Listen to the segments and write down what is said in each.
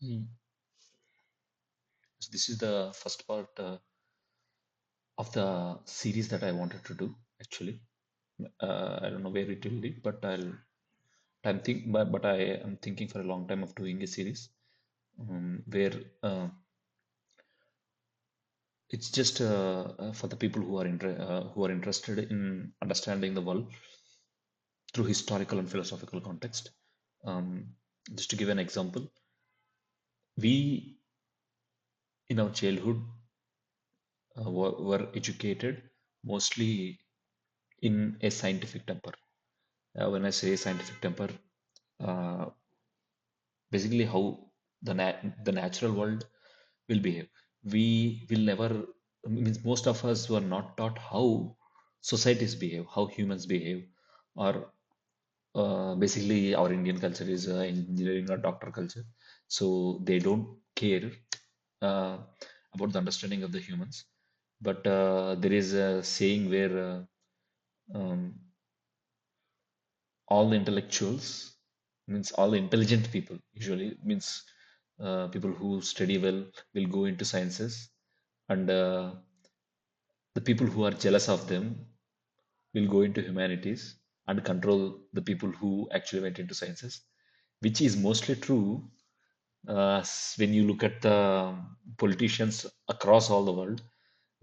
Mm. So this is the first part of the series that I wanted to do actually. I don't know where it will lead, but but I am thinking for a long time of doing a series where uh, it's just for the people who are interested in understanding the world through historical and philosophical context. Um, just to give an example, we in our childhood were educated mostly in a scientific temper. When I say scientific temper, uh, basically how the natural world will behave. We will never means most of us were not taught how societies behave, how humans behave, or basically our Indian culture is engineering or doctor culture, so they don't care uh, about the understanding of the humans. But there is a saying where um, all the intellectuals means all the intelligent people usually means people who study well will go into sciences, and the people who are jealous of them will go into humanities and control the people who actually went into sciences, which is mostly true when you look at the politicians across all the world.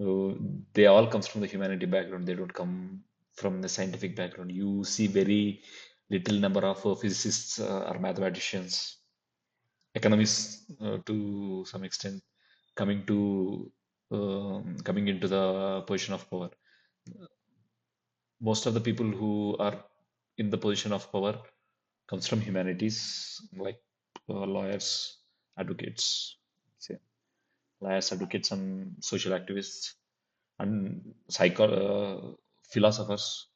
uh, they all comes from the humanity background. They don't come from the scientific background. You see very little number of physicists or mathematicians, economists to some extent coming into the position of power. Most of the people who are in the position of power comes from humanities, like lawyers, advocates, say, lawyers, advocates, and social activists, and philosophers.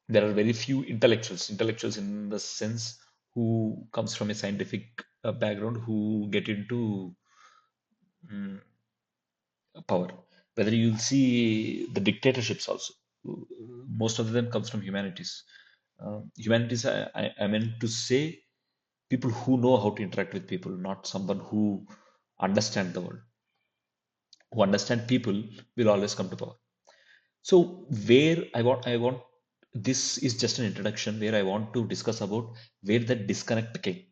There are very few intellectuals in the sense who comes from a scientific background who get into mm, power. Whether you'll see the dictatorships also, most of them comes from humanities. Humanities, I meant to say people who know how to interact with people, not someone who understand the world. Who understand people will always come to power. So where I want this is just an introduction where I want to discuss about where the disconnect came.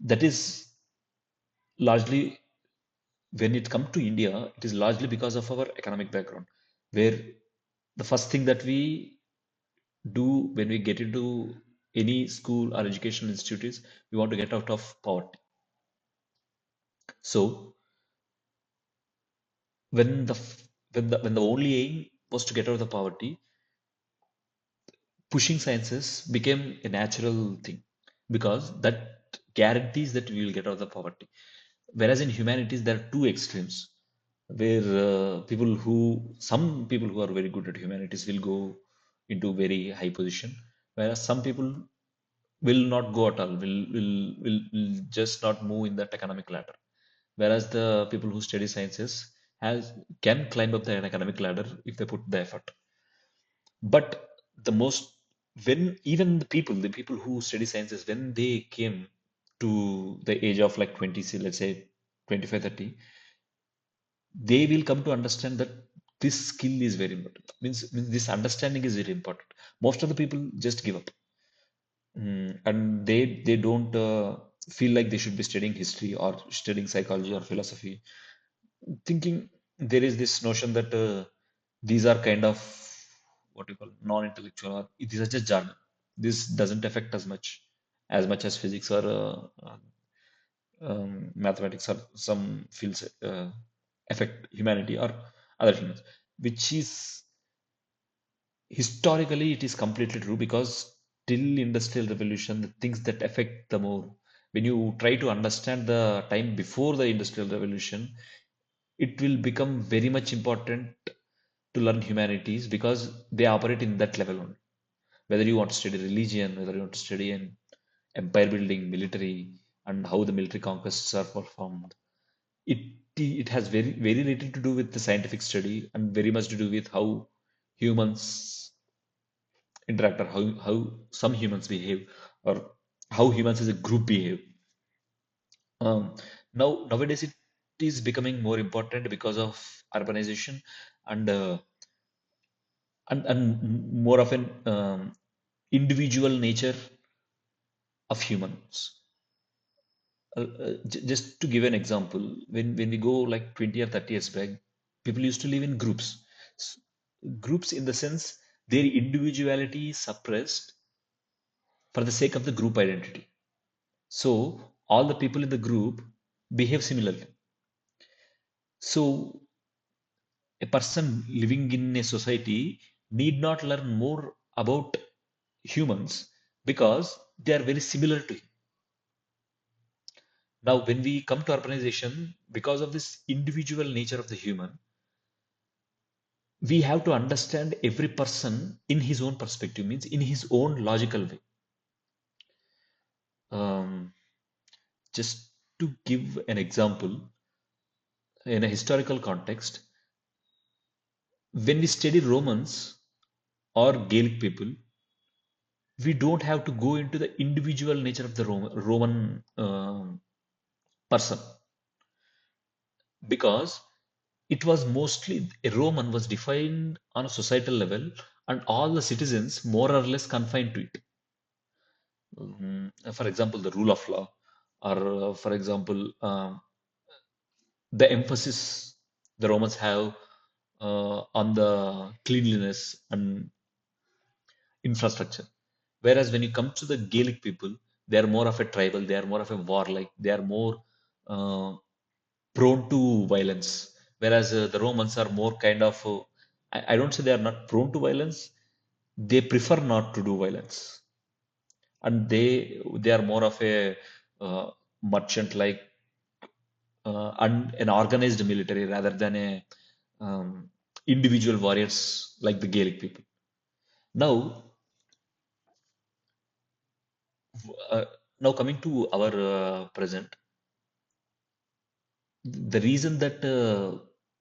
That is largely when it comes to India, it is largely because of our economic background, where the first thing that we do when we get into any school or educational institute is we want to get out of poverty. So when the only aim was to get out of the poverty, pushing sciences became a natural thing because that guarantees that we will get out of the poverty. Whereas in humanities, there are two extremes where some people who are very good at humanities will go into very high position, whereas some people will not go at all, will just not move in that economic ladder. Whereas the people who study sciences has can climb up the academic ladder if they put the effort. But the most when even the people who study sciences, when they came to the age of like 20, say, let's say 25, 30, they will come to understand that this skill is very important. Means this understanding is very important. Most of the people just give up. And they don't feel like they should be studying history or studying psychology or philosophy, thinking there is this notion that these are kind of what you call non-intellectual, or these are just jargon. This doesn't affect as much as physics or mathematics or some fields affect humanity or other humans, which is historically it is completely true because till industrial revolution, the things that affect the more, when you try to understand the time before the industrial revolution, it will become very much important to learn humanities because they operate in that level only. Whether you want to study religion, whether you want to study an empire building, military, and how the military conquests are performed, it it has very little to do with the scientific study and very much to do with how humans interact, or how some humans behave, or how humans as a group behave. Um, nowadays it is becoming more important because of urbanization and more of an individual nature of humans. Just to give an example, when we go like 20 or 30 years back, people used to live in groups. S- Groups in the sense their individuality is suppressed for the sake of the group identity. So all the people in the group behave similarly. So a person living in a society need not learn more about humans because they are very similar to him. Now, when we come to urbanization, because of this individual nature of the human, we have to understand every person in his own perspective, means in his own logical way. Um, just to give an example, in a historical context, when we study Romans or Gaelic people, we don't have to go into the individual nature of the Roman person, because it was mostly a Roman was defined on a societal level and all the citizens more or less confined to it. For example, the rule of law, or for example, the emphasis the Romans have on the cleanliness and infrastructure. Whereas when you come to the Gaelic people, they are more of a tribal, they are more of a warlike, they are more uh, prone to violence. Whereas the Romans are more kind of, I don't say they are not prone to violence, they prefer not to do violence. And they are more of a merchant like and an organized military rather than a individual warriors like the Gaelic people. Now, uh, now coming to our present, the reason that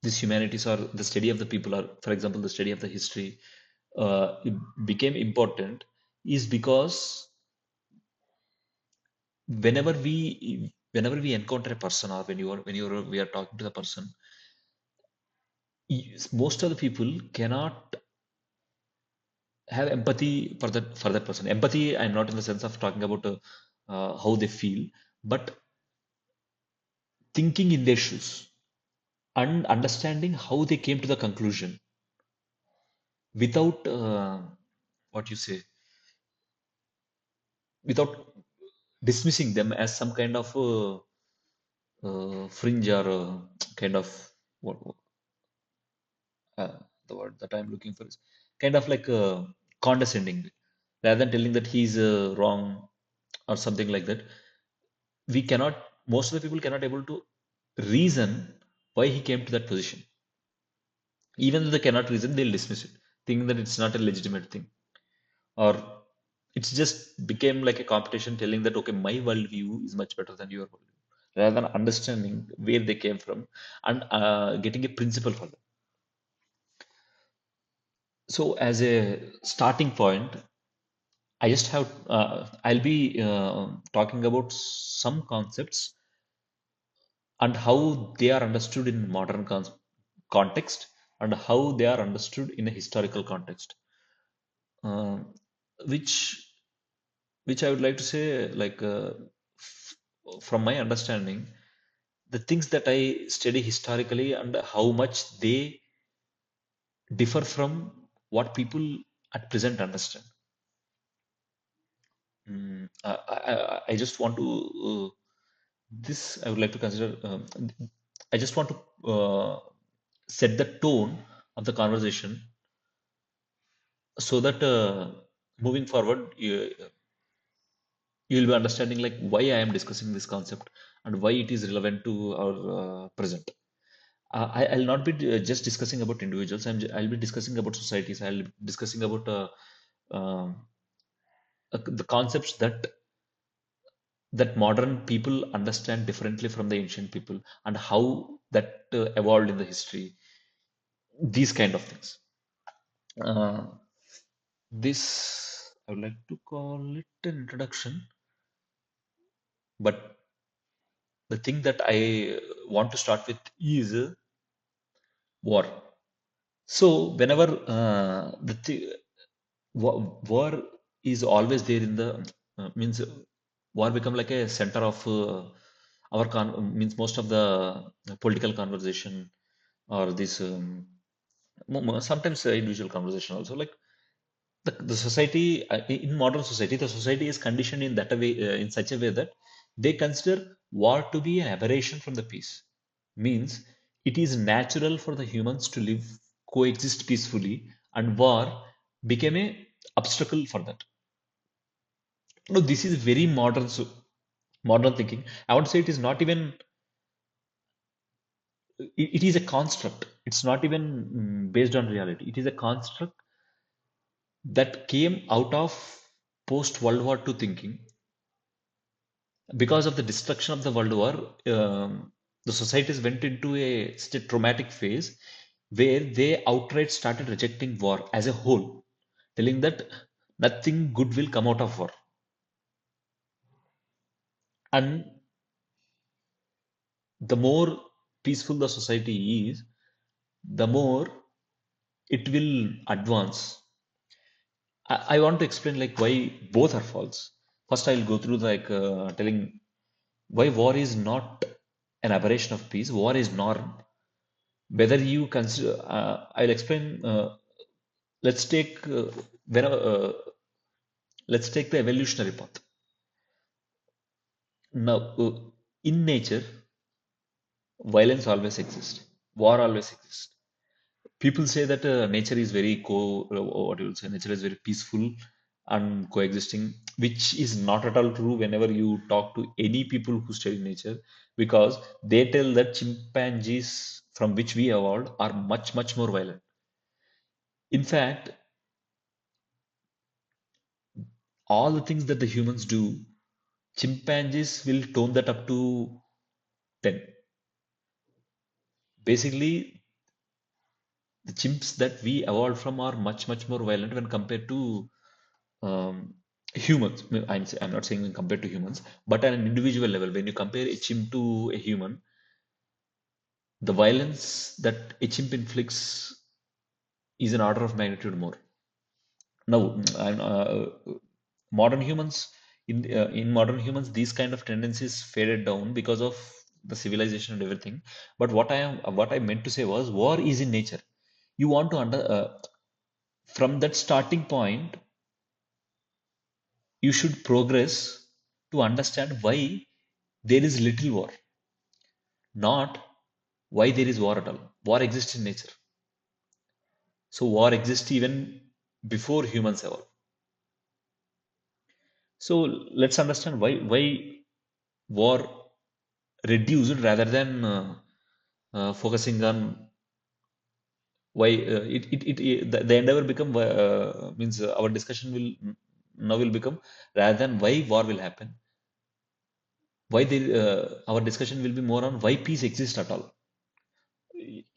this humanities or the study of the people, or for example, the study of the history, it became important is because whenever we encounter a person, or when we are talking to the person, most of the people cannot have empathy for that person. Empathy, I'm not in the sense of talking about how they feel, but thinking in their shoes and understanding how they came to the conclusion without what you say, without dismissing them as some kind of fringe or kind of what the word that I'm looking for is kind of like condescending, rather than telling that he's wrong or something like that. We cannot, most of the people cannot able to reason why he came to that position. Even though they cannot reason, they'll dismiss it, thinking that it's not a legitimate thing, or it's just became like a competition, telling that okay, my worldview is much better than your worldview, rather than understanding where they came from and getting a principle for them. So as a starting point, I just have I'll be talking about some concepts and how they are understood in modern context, and how they are understood in a historical context, um, which I would like to say, like from my understanding, the things that I study historically and how much they differ from what people at present understand. I just want to this I would like to consider. I just want to set the tone of the conversation so that moving forward, you will be understanding like why I am discussing this concept and why it is relevant to our present. I'll not be just discussing about individuals. I'll be discussing about societies. I'll be discussing about um, the concepts that modern people understand differently from the ancient people, and how that evolved in the history. These kind of things. Uh, this I would like to call it an introduction, but the thing that I want to start with is war. So whenever war is always there in the means war become like a center of our means most of the political conversation or this sometimes individual conversation also, like the society in modern society, the society is conditioned in that way, in such a way that they consider war to be an aberration from the peace. Means it is natural for the humans to live, coexist peacefully, and war became a obstacle for that. No, this is very modern, so modern thinking. I would say it is not even, it is a construct. It's not even based on reality. It is a construct that came out of post World War II thinking. Because of the destruction of the World War, the societies went into such a traumatic phase where they outright started rejecting war as a whole, telling that nothing good will come out of war. And the more peaceful the society is, the more it will advance. I want to explain like why both are false. First, I'll go through like telling why war is not an aberration of peace. War is norm. Whether you consider, I'll explain. Let's take whenever, let's take the evolutionary path. Now, in nature, violence always exists. War always exists. People say that nature is very what you will say, nature is very peaceful and coexisting, which is not at all true whenever you talk to any people who study nature, because they tell that chimpanzees from which we evolved are much more violent. In fact, all the things that the humans do, chimpanzees will tone that up to 10. Basically, the chimps that we evolved from are much more violent when compared to humans. I'm not saying when compared to humans, but at an individual level, when you compare a chimp to a human, the violence that a chimp inflicts is an order of magnitude more. Now, modern humans, in modern humans, these kind of tendencies faded down because of the civilization and everything. But what I meant to say was, war is in nature. You want to from that starting point, you should progress to understand why there is little war, not why there is war at all. War exists in nature. So war exists even before humans evolved. So let's understand why war reduced rather than focusing on why the endeavor become means our discussion will now will become, rather than why war will happen, why our discussion will be more on why peace exists at all.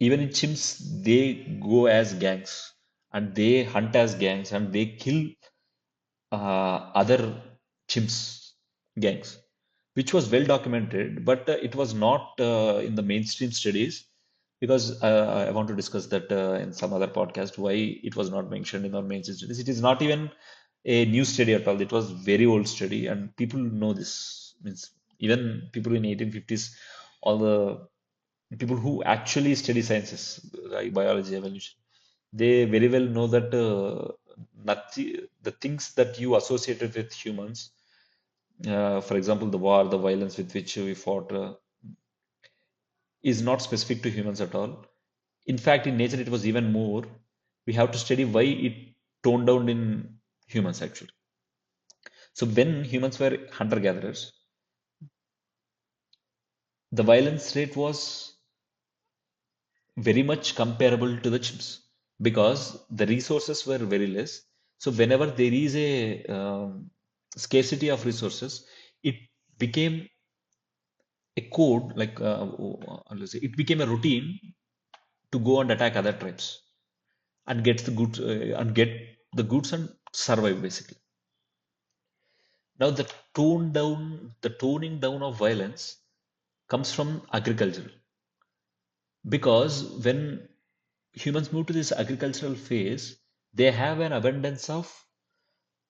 Even in chimps, they go as gangs and they hunt as gangs and they kill other chimps gangs, which was well documented, but it was not in the mainstream studies, because I want to discuss that in some other podcast why it was not mentioned in our mainstream studies. It is not even a new study at all. It was very old study, and people know this. Means even people in 1850s, all the people who actually study sciences like biology, evolution, they very well know that nothing, the things that you associated with humans, for example, the war, the violence with which we fought, is not specific to humans at all. In fact, in nature, it was even more. We have to study why it toned down in humans actually. So when humans were hunter-gatherers, the violence rate was very much comparable to the chimps, because the resources were very less. So whenever there is a scarcity of resources, it became a code, like let's say, it became a routine to go and attack other tribes and get the goods and survive basically. Now the toning down of violence comes from agriculture, because when humans move to this agricultural phase, they have an abundance of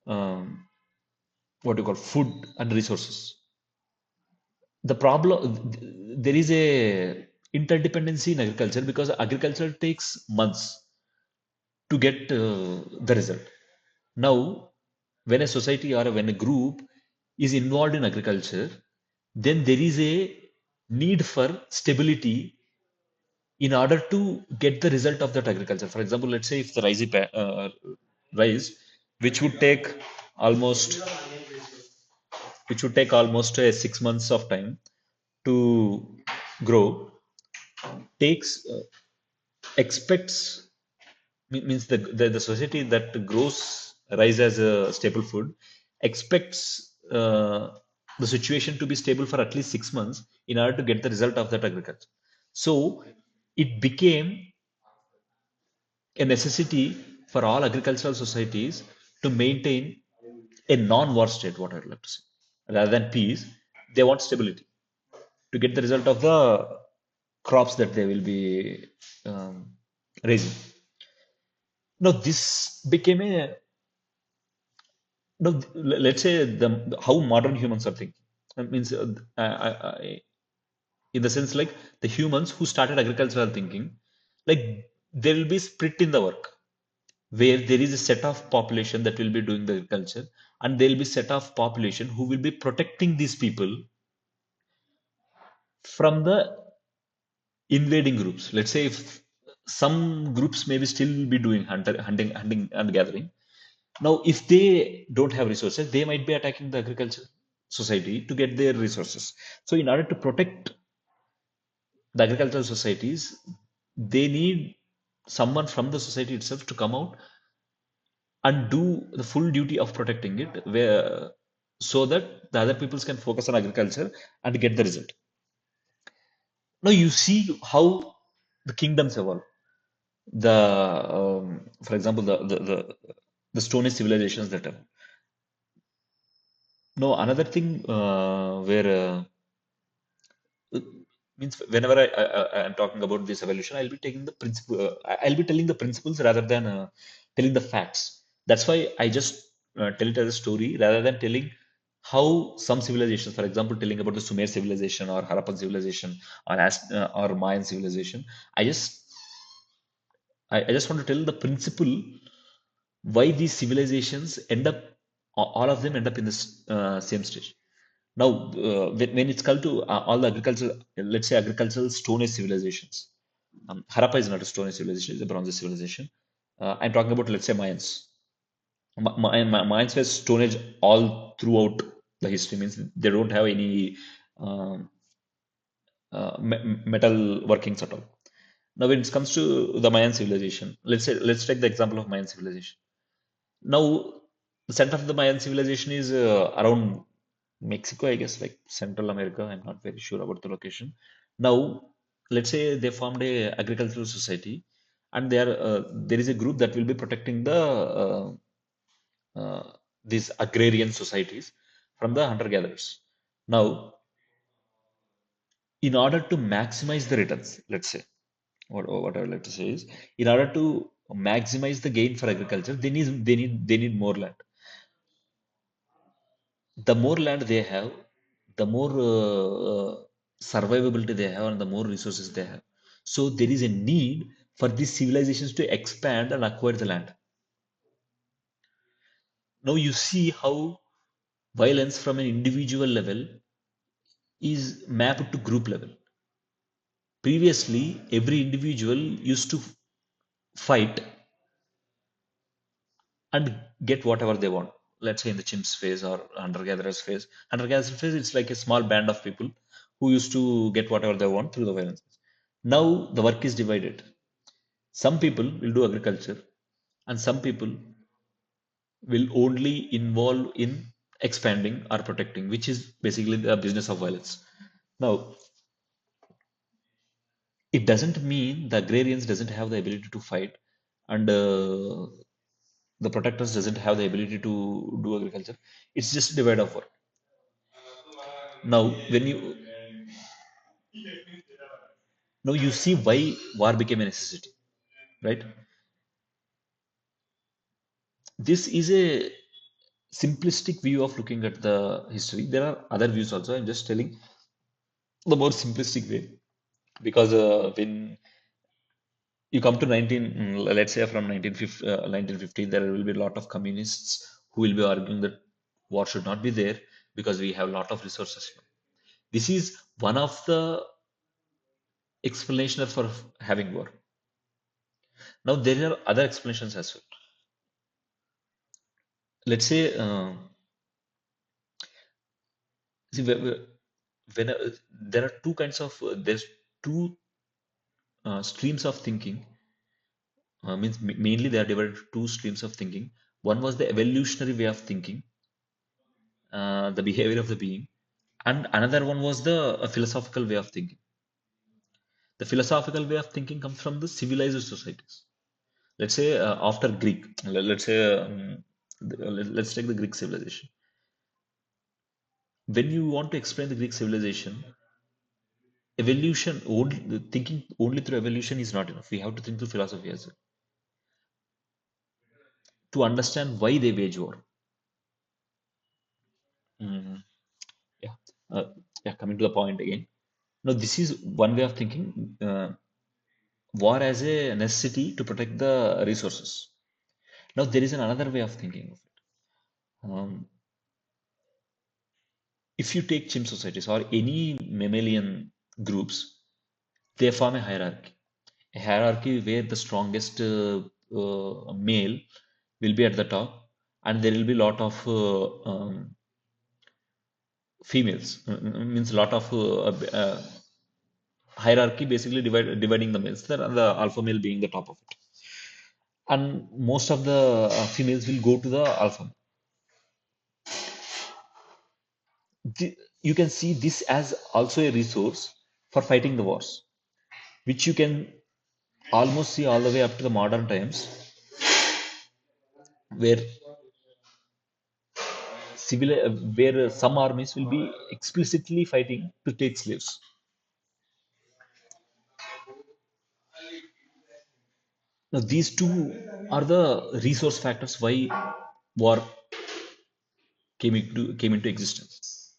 um, what you call food and resources. The problem, there is a interdependency in agriculture, because agriculture takes months to get the result. Now, when a society or when a group is involved in agriculture, then there is a need for stability in order to get the result of that agriculture. For example, let's say if the rice, which would take almost which would take almost 6 months of time to grow, takes expects means the society that grows rice as a staple food expects the situation to be stable for at least 6 months in order to get the result of that agriculture. So it became a necessity for all agricultural societies to maintain a non-war state, what I'd like to say. Rather than peace, they want stability to get the result of the crops that they will be um, raising. Now, this became a no. Let's say how modern humans are thinking. That means, in the sense like the humans who started agricultural thinking, like there will be split in the work, where there is a set of population that will be doing the agriculture, and there will be set of population who will be protecting these people from the invading groups. Let's say if some groups maybe still be doing hunting and gathering. Now, if they don't have resources, they might be attacking the agriculture society to get their resources. So, in order to protect the agricultural societies, they need someone from the society itself to come out and do the full duty of protecting it, where so that the other peoples can focus on agriculture and get the result. Now you see how the kingdoms evolve. The for example, the Stone Age civilizations that have. No, another thing where means whenever I'm talking about this evolution, I'll be taking the principle. I'll be telling the principles rather than telling the facts. That's why I just tell it as a story rather than telling how some civilizations, for example, telling about the Sumer civilization or Harappan civilization or Mayan civilization. I just I just want to tell the principle why these civilizations end up, all of them end up in this same stage. Now, when it's called to all the agricultural, let's say agricultural Stone Age civilizations, Harappa is not a Stone Age civilization; it's a Bronze Age civilization. I'm talking about, let's say, Mayans. Mayans were Stone Age all throughout the history. Means they don't have any um, metal workings at all. Now, when it comes to the Mayan civilization, let's take the example of Mayan civilization. Now, the center of the Mayan civilization is around Mexico, I guess, like Central America. I'm not very sure about the location. Now, let's say they formed a agricultural society, and there is a group that will be protecting uh, these agrarian societies from the hunter-gatherers. Now, in order to maximize the returns, let's say, what I would like to say is, in order to maximize the gain for agriculture, they need more land. The more land they have, the more survivability they have, and the more resources they have. So there is a need for these civilizations to expand and acquire the land. Now you see how violence from an individual level is mapped to group level. Previously, every individual used to fight and get whatever they want. Let's say in the chimps phase or hunter-gatherers phase. Hunter-gatherers phase, it's like a small band of people who used to get whatever they want through the violence. Now the work is divided. Some people will do agriculture, and some people will only involve in expanding or protecting, which is basically the business of violence. Now, it doesn't mean the agrarians doesn't have the ability to fight, and the protectors doesn't have the ability to do agriculture. It's just a divide of work. Now, when you Now you see why war became a necessity, right? This is a simplistic view of looking at the history. There are other views also. I'm just telling the more simplistic way because when you come to let's say from 1950, there will be a lot of communists who will be arguing that war should not be there because we have a lot of resources. This is one of the explanations for having war. Now there are other explanations as well. Let's say, see, there are two kinds of there's two streams of thinking. Means mainly they are divided into two streams of thinking. One was the evolutionary way of thinking, the behavior of the being, and another one was the philosophical way of thinking. The philosophical way of thinking comes from the civilized societies. Let's say after Greek, let's say let's take the Greek civilization. When you want to explain the Greek civilization, evolution only, thinking only through evolution is not enough. We have to think through philosophy as well to understand why they wage war. Mhm. Yeah, uh, yeah. Coming to the point again. Now, this is one way of thinking. War as a necessity to protect the resources. Now, there is another way of thinking of it. If you take chimp societies or any mammalian groups, they form a hierarchy where the strongest male will be at the top, and there will be a lot of females. Means a lot of hierarchy, basically dividing the males. The alpha male being the top of it, and most of the females will go to the alpha. You can see this as also a resource for fighting the wars, which you can almost see all the way up to the modern times, where where some armies will be explicitly fighting to take slaves. Now, these two are the resource factors why war came into existence.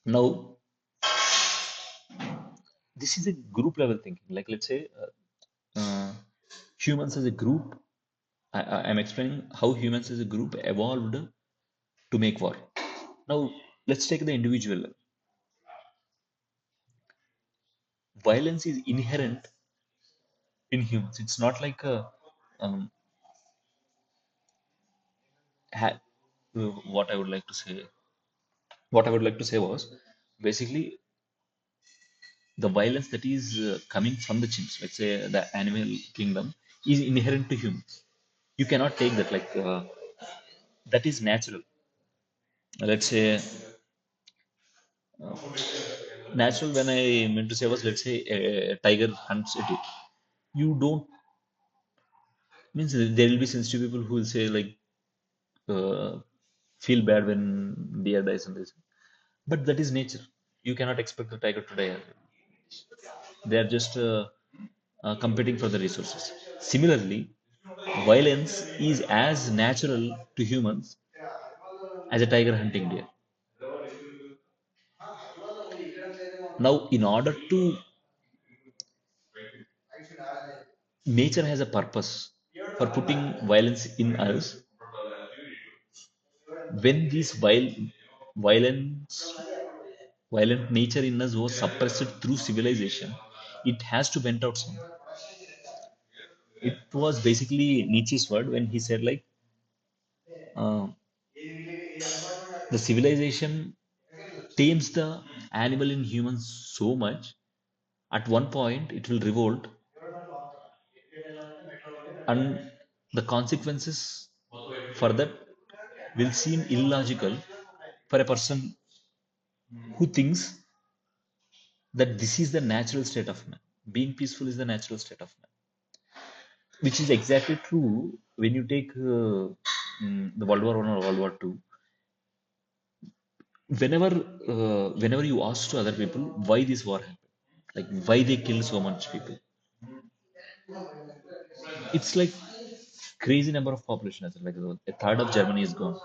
Now, this is a group level thinking. Like, let's say, humans as a group. I'm explaining how humans as a group evolved to make war. Now, let's take the individual level. Violence is inherent in humans. It's not like um, ha- what I would like to say. What I would like to say was basically the violence that is coming from the chimps, let's say the animal kingdom, is inherent to humans. You cannot take that like that is natural. Let's say natural. When I meant to say was, let's say a tiger hunts a deer. You don't means there will be sensitive people who will say like uh, feel bad when deer dies and this, but that is nature. You cannot expect the tiger to die. They are just competing for the resources. Similarly, violence is as natural to humans as a tiger hunting deer. Now, in order to, nature has a purpose for putting violence in us. When this violence, violent nature in us was suppressed through civilization, it has to vent out something. It was basically Nietzsche's word when he said like uh, the civilization tames the animal in humans so much, at one point it will revolt, and the consequences for that will seem illogical for a person who thinks that this is the natural state of man. Being peaceful is the natural state of man, which is exactly true when you take the World War One or World War Two. Whenever you ask to other people why this war happened, like why they kill so much people, it's like crazy number of population as well. Like a third of Germany is gone,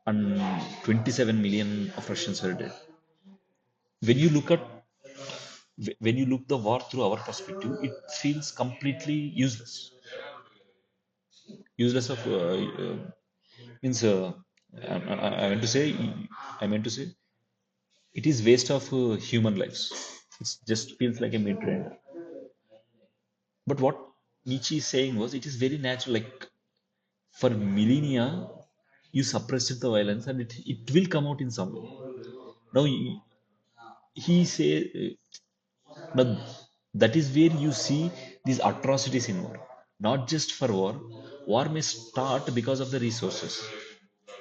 and 27 million of Russians are dead. When you look at when you look the war through our perspective, it feels completely useless. Useless of means I meant to say I meant to say it is waste of human lives. It just feels like a mid-trainer. But what Nietzsche is saying was it is very natural. Like for millennia, you suppressed the violence and it will come out in some way. Now he say now that is where you see these atrocities in war. Not just for war. War may start because of the resources,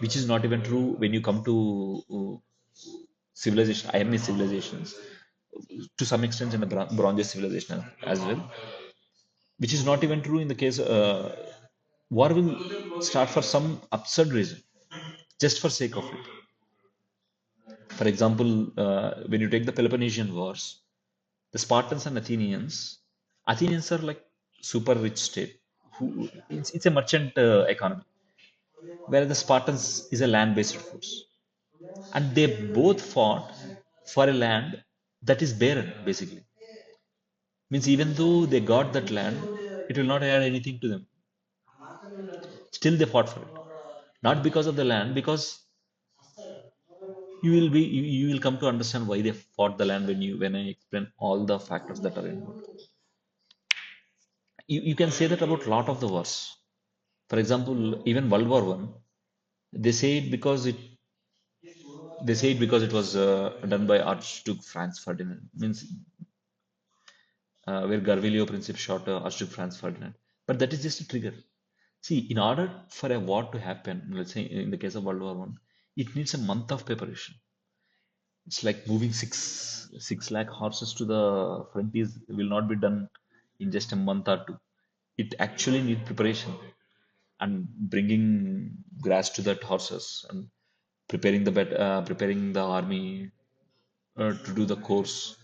which is not even true when you come to civilization, Iron Age civilizations, to some extent in the Bronze Age civilization as well, which is not even true in the case. War will start for some absurd reason, just for sake of it. For example, when you take the Peloponnesian Wars, the Spartans and Athenians are like super rich state. It's a merchant economy, where the Spartans is a land-based force, and they both fought for a land that is barren, basically. Means even though they got that land, it will not add anything to them. Still, they fought for it, not because of the land, because you will come to understand why they fought the land when I explain all the factors that are involved. You can say that about a lot of the wars. For example, even World War One, they say it because it was done by Archduke Franz Ferdinand. Means where Garvilio Principe shot Archduke Franz Ferdinand. But that is just a trigger. See, in order for a war to happen, let's say in the case of World War One, it needs a month of preparation. It's like moving six lakh horses to the front is will not be done in just a month or two. It actually needs preparation and bringing grass to that horses and preparing the army to do the course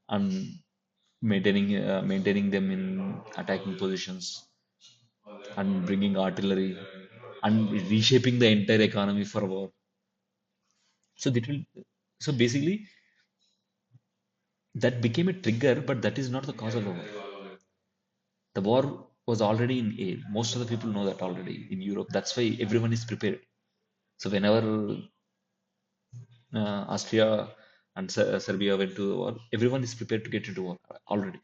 and maintaining them in attacking positions and bringing artillery and reshaping the entire economy for war. So that will so basically that became a trigger, but that is not the cause of the war. The war was already in air. Most of the people know that already in Europe. That's why everyone is prepared. So whenever Austria and Serbia went to the war, everyone is prepared to get into war already.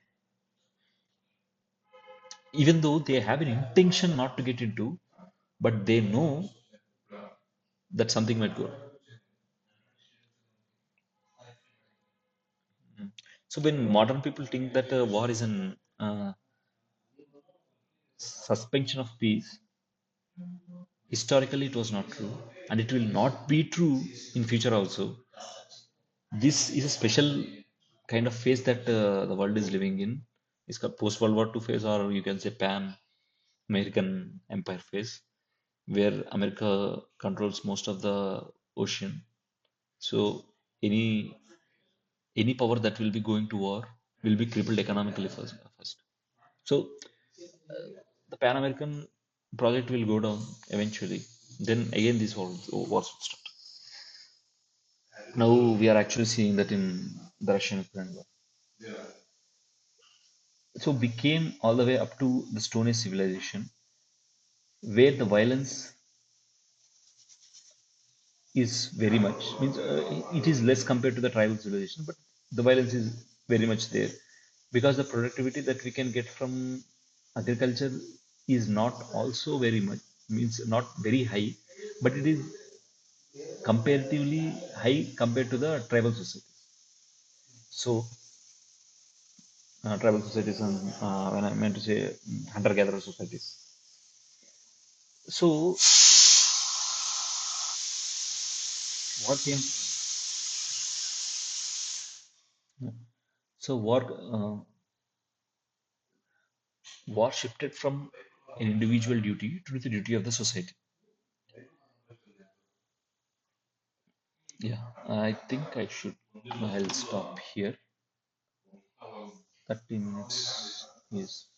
Even though they have an intention not to get into, but they know that something might go. So when modern people think that war is an suspension of peace, historically it was not true, and it will not be true in future also. This is a special kind of phase that the world is living in. It's called post World War II phase, or you can say Pan American Empire phase, where America controls most of the ocean. So any any power that will be going to war will be crippled economically first. So the Pan American project will go down eventually. Then again, this wars will start. Now we are actually seeing that in the Russian Ukraine war. So we came all the way up to the Stone Age civilization, where the violence is very much means it is less compared to the tribal civilization, but the violence is very much there because the productivity that we can get from agriculture is not also very much means not very high, but it is comparatively high compared to the tribal society. So tribal societies and when I meant to say hunter-gatherer societies. So what came so war shifted from an individual duty to the duty of the society. Yeah, I think I'll stop here. 30 minutes is